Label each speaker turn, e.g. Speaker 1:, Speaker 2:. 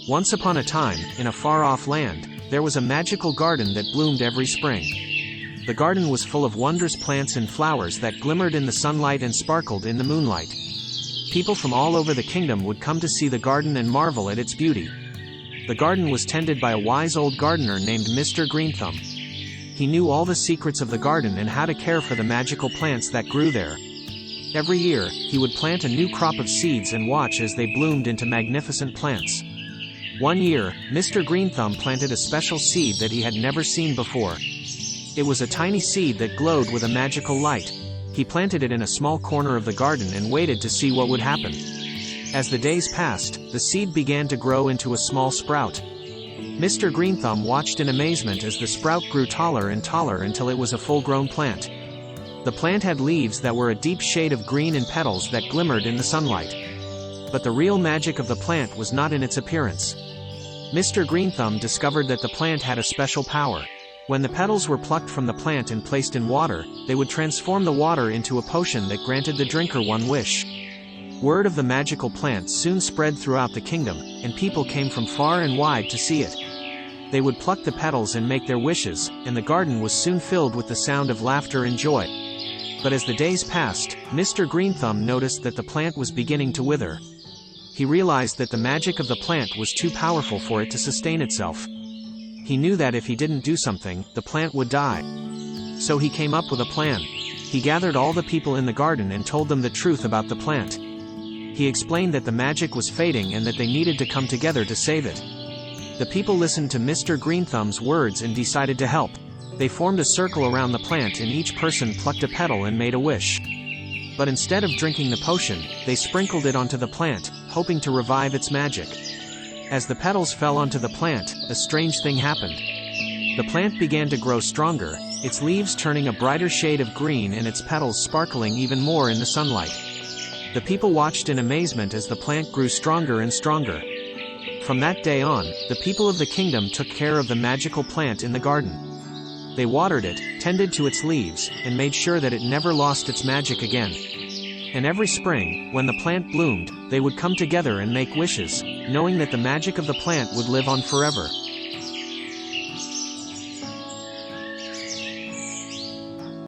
Speaker 1: Once upon a time, in a far-off land, there was a magical garden that bloomed every spring. The garden was full of wondrous plants and flowers that glimmered in the sunlight and sparkled in the moonlight. People from all over the kingdom would come to see the garden and marvel at its beauty. The garden was tended by a wise old gardener named Mr. Greenthumb. He knew all the secrets of the garden and how to care for the magical plants that grew there. Every year, he would plant a new crop of seeds and watch as they bloomed into magnificent plants. One year, Mr. Greenthumb planted a special seed that he had never seen before. It was a tiny seed that glowed with a magical light. He planted it in a small corner of the garden and waited to see what would happen. As the days passed, the seed began to grow into a small sprout. Mr. Greenthumb watched in amazement as the sprout grew taller and taller until it was a full-grown plant. The plant had leaves that were a deep shade of green and petals that glimmered in the sunlight. But the real magic of the plant was not in its appearance. Mr. Greenthumb discovered that the plant had a special power. When the petals were plucked from the plant and placed in water, they would transform the water into a potion that granted the drinker one wish. Word of the magical plant soon spread throughout the kingdom, and people came from far and wide to see it. They would pluck the petals and make their wishes, and the garden was soon filled with the sound of laughter and joy. But as the days passed, Mr. Greenthumb noticed that the plant was beginning to wither. He realized that the magic of the plant was too powerful for it to sustain itself. He knew that if he didn't do something, the plant would die. So he came up with a plan. He gathered all the people in the garden and told them the truth about the plant. He explained that the magic was fading and that they needed to come together to save it. The people listened to Mr. Greenthumb's words and decided to help. They formed a circle around the plant and each person plucked a petal and made a wish. But instead of drinking the potion, they sprinkled it onto the plant, hoping to revive its magic. As the petals fell onto the plant, a strange thing happened. The plant began to grow stronger, its leaves turning a brighter shade of green and its petals sparkling even more in the sunlight. The people watched in amazement as the plant grew stronger and stronger. From that day on, the people of the kingdom took care of the magical plant in the garden. They watered it, tended to its leaves, and made sure that it never lost its magic again. And every spring, when the plant bloomed, they would come together and make wishes, knowing that the magic of the plant would live on forever.